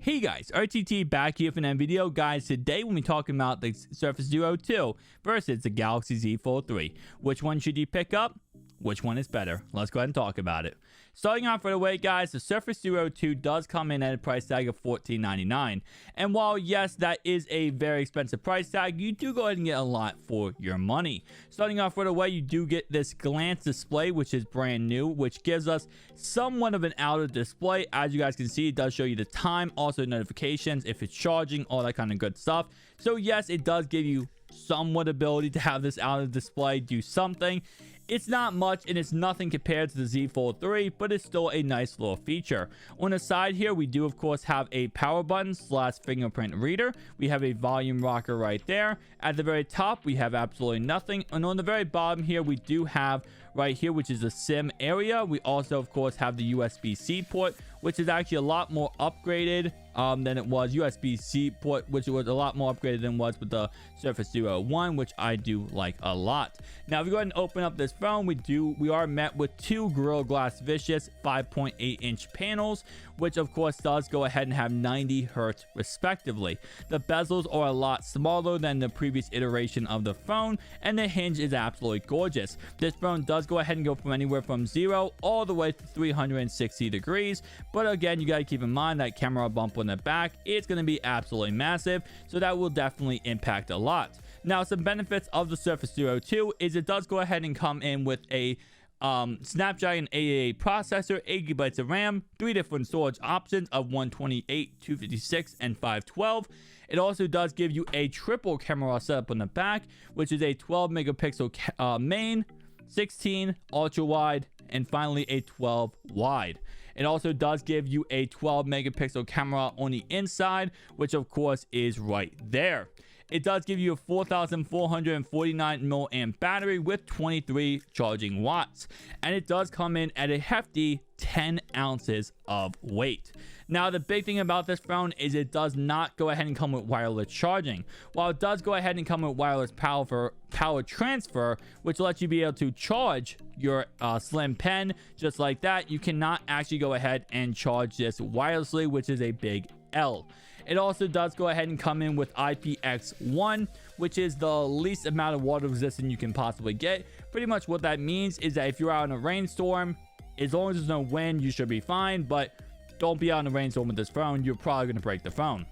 Hey guys, RTT back here for another video. Guys, today we'll be talking about the Surface Duo 2 versus the Galaxy Z Fold 3. Which one should you pick up? Which one is better? Let's go ahead and talk about it. Starting off right away, guys, the Surface Duo 2 does come in at a price tag of $14.99. And while, yes, that is a very expensive price tag, you do go ahead and get a lot for your money. Starting off right away, you do get this glance display, which is brand new, which gives us somewhat of an outer display. As you guys can see, it does show you the time, also notifications, if it's charging, all that kind of good stuff. So, yes, it does give you somewhat ability to have this outer display do something. It's not much and it's nothing compared to the Z Fold 3, but it's still a nice little feature. On the side here, we do of course have a power button / fingerprint reader. We have a volume rocker right there. At the very top, we have absolutely nothing. And on the very bottom here, we do have right here, which is the SIM area. We also of course have the USB-C port, which is actually a lot more upgraded than it was. USB-C port, which was a lot more upgraded than was with the Surface Duo 1, which I do like a lot. Now, if we go ahead and open up this phone, we are met with two Gorilla Glass Vicious 5.8-inch panels, which of course does go ahead and have 90 Hz respectively. The bezels are a lot smaller than the previous iteration of the phone, and the hinge is absolutely gorgeous. This phone does go ahead and go from anywhere from 0 all the way to 360 degrees, but again, you got to keep in mind that camera bump on the back, it's going to be absolutely massive, so that will definitely impact a lot. Now, some benefits of the Surface Duo 2 is it does go ahead and come in with a Snapdragon 888 processor, 8 GB of RAM, 3 different storage options of 128, 256, and 512. It also does give you a triple camera setup on the back, which is a 12 megapixel main, 16 ultra wide, and finally a 12 wide. It also does give you a 12 megapixel camera on the inside, which of course is right there. It does give you a 4,449 milliamp battery with 23 charging watts, and it does come in at a hefty 10 ounces of weight. Now, the big thing about this phone is it does not go ahead and come with wireless charging. While it does go ahead and come with wireless power transfer, which lets you be able to charge your slim pen just like that, you cannot actually go ahead and charge this wirelessly, which is a big L. It also does go ahead and come in with IPX1, which is the least amount of water resistance you can possibly get. Pretty much what that means is that if you're out in a rainstorm, as long as there's no wind, you should be fine, but don't be out in a rainstorm with this phone. You're probably going to break the phone.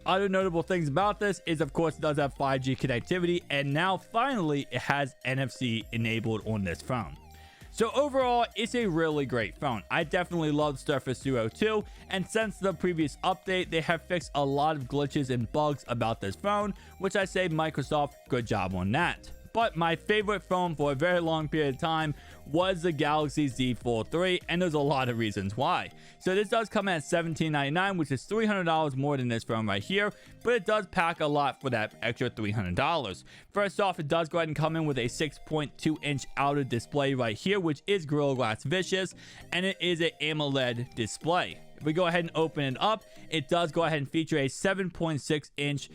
Other notable things about this is, of course, it does have 5G connectivity, and now finally it has NFC enabled on this phone. So overall, it's a really great phone. I definitely love Surface Duo 2, and since the previous update, they have fixed a lot of glitches and bugs about this phone, which I say Microsoft, good job on that. But my favorite phone for a very long period of time was the Galaxy Z Fold 3, and there's a lot of reasons why. So this does come in at $17.99, which is $300 more than this phone right here, but it does pack a lot for that extra $300. First off, it does go ahead and come in with a 6.2-inch outer display right here, which is Gorilla Glass Vicious, and it is an AMOLED display. If we go ahead and open it up, it does go ahead and feature a 7.6-inch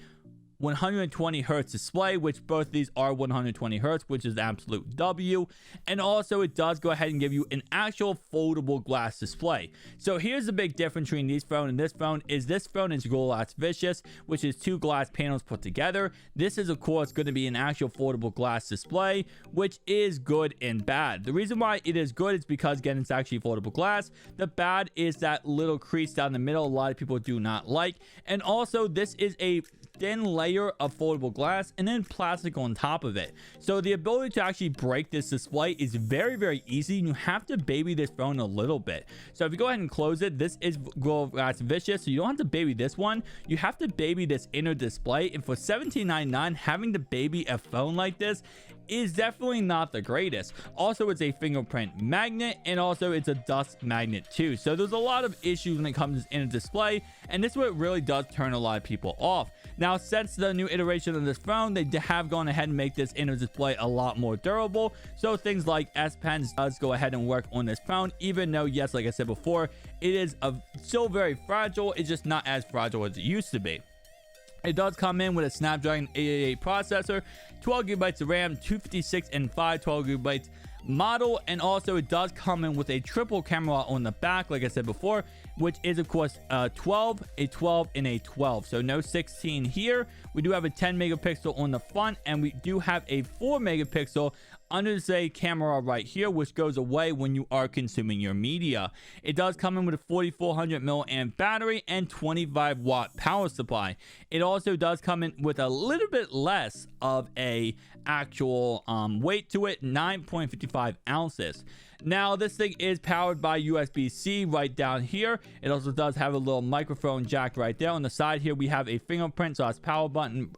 120 Hz display, which both of these are 120 Hz, which is absolute W. And also it does go ahead and give you an actual foldable glass display. So here's the big difference between this phone and this phone is Gorilla Glass Vicious, which is two glass panels put together. This is of course going to be an actual foldable glass display, which is good and bad. The reason why it is good is because, again, it's actually foldable glass. The bad is that little crease down the middle, a lot of people do not like. And also this is a thin layer of foldable glass and then plastic on top of it, so the ability to actually break this display is very, very easy, and you have to baby this phone a little bit. So if you go ahead and close it, this is Gorilla Glass Vicious, so you don't have to baby this one, you have to baby this inner display. And for $17.99, having to baby a phone like this is definitely not the greatest. Also, it's a fingerprint magnet, and also it's a dust magnet too, so there's a lot of issues when it comes to inner display, and this is what really does turn a lot of people off. Now, since the new iteration of this phone, they have gone ahead and make this inner display a lot more durable, so things like S Pens does go ahead and work on this phone, even though, yes, like I said before, it is still very fragile. It's just not as fragile as it used to be. It does come in with a Snapdragon 888 processor, 12 GB of RAM, 256 and 512 GB model, and also it does come in with a triple camera on the back, like I said before, which is of course a 12, a 12, and a 12. So no 16 here. We do have a 10 megapixel on the front, and we do have a 4 megapixel under the say camera right here, which goes away when you are consuming your media. It does come in with a 4400 milliamp battery and 25 watt power supply. It also does come in with a little bit less of a actual weight to it, 9.55 ounces. Now, this thing is powered by USB-C right down here. It also does have a little microphone jack right there. On the side here, we have a fingerprint, so that's power button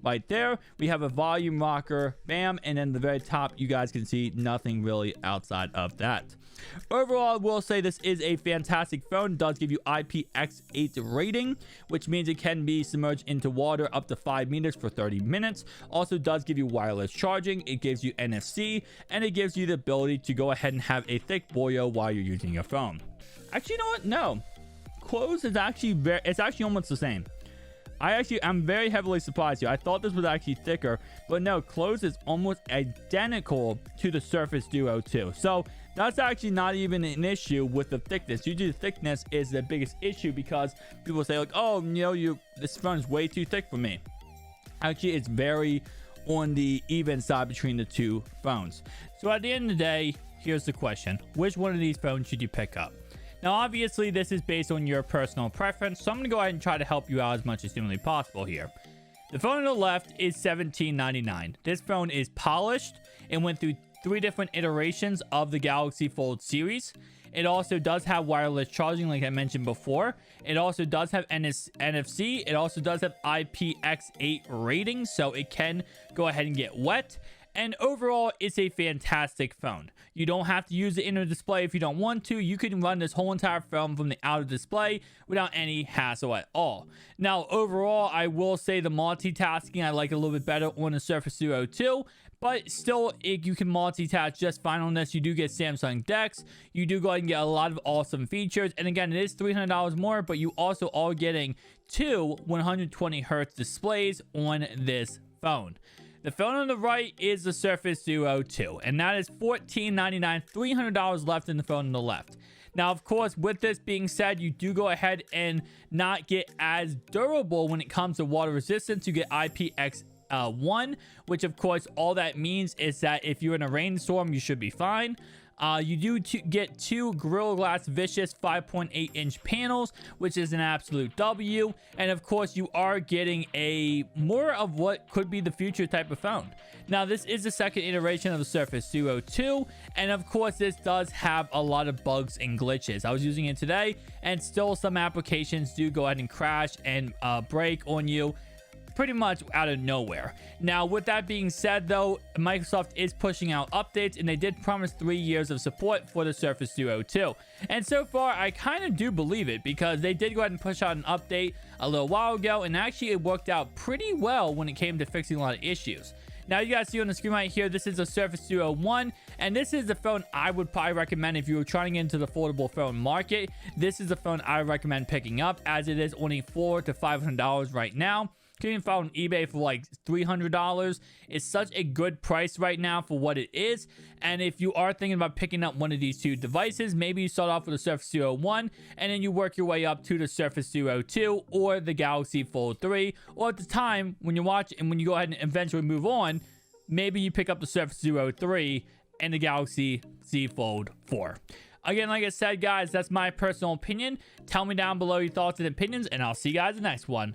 right there. We have a volume rocker, bam, and then the very top, you guys can see nothing really outside of that. Overall, I will say this is a fantastic phone. It does give you IPX8 rating, which means it can be submerged into water up to 5 meters for 30 minutes. Also does give you wireless charging. It gives you NFC, and it gives you the ability to go ahead and have a thick boyo while you're using your phone. Actually, you know what? No. Close is actually it's actually almost the same. I'm very heavily surprised here. I thought this was actually thicker, but no, close is almost identical to the Surface Duo 2. So that's actually not even an issue with the thickness. Usually the thickness is the biggest issue because people say like, oh, this phone is way too thick for me. Actually, it's very on the even side between the two phones. So at the end of the day, here's the question. Which one of these phones should you pick up? Now, obviously, this is based on your personal preference, so I'm going to go ahead and try to help you out as much as humanly possible here. The phone on the left is $17.99. This phone is polished and went through 3 different iterations of the Galaxy Fold series. It also does have wireless charging, like I mentioned before. It also does have NFC. It also does have IPX8 rating, so it can go ahead and get wet. And overall, it's a fantastic phone. You don't have to use the inner display if you don't want to. You can run this whole entire phone from the outer display without any hassle at all. Now, overall, I will say the multitasking I like a little bit better on the Surface Duo 2. But still, you can multitask just fine on this. You do get Samsung DeX. You do go ahead and get a lot of awesome features. And again, it is $300 more, but you also are getting 2 120 hertz displays on this phone. The phone on the right is the Surface Duo 2, and that is $14.99, $300 left in the phone on the left. Now, of course, with this being said, you do go ahead and not get as durable when it comes to water resistance. You get IPX1, which of course, all that means is that if you're in a rainstorm, you should be fine. You do get 2 Gorilla Glass Vicious 5.8-inch panels, which is an absolute W. And of course, you are getting a more of what could be the future type of phone. Now, this is the second iteration of the Surface Duo 2. And of course, this does have a lot of bugs and glitches. I was using it today, and still some applications do go ahead and crash and break on you pretty much out of nowhere. Now, with that being said, though, Microsoft is pushing out updates, and they did promise 3 years of support for the Surface Duo 2. And so far, I kind of do believe it, because they did go ahead and push out an update a little while ago, and actually it worked out pretty well when it came to fixing a lot of issues. Now, you guys see on the screen right here, this is a Surface Duo 1, and this is the phone I would probably recommend if you were trying to get into the foldable phone market. This is the phone I recommend picking up, as it is only $400 to $500 right now. You can find on eBay for like $300. It's such a good price right now for what it is. And if you are thinking about picking up one of these 2 devices, maybe you start off with the Surface Duo 1 and then you work your way up to the Surface Duo 2 or the Galaxy Fold 3. Or at the time when you watch and when you go ahead and eventually move on, maybe you pick up the Surface Duo 3 and the Galaxy Z Fold 4. Again, like I said, guys, that's my personal opinion. Tell me down below your thoughts and opinions, and I'll see you guys in the next one.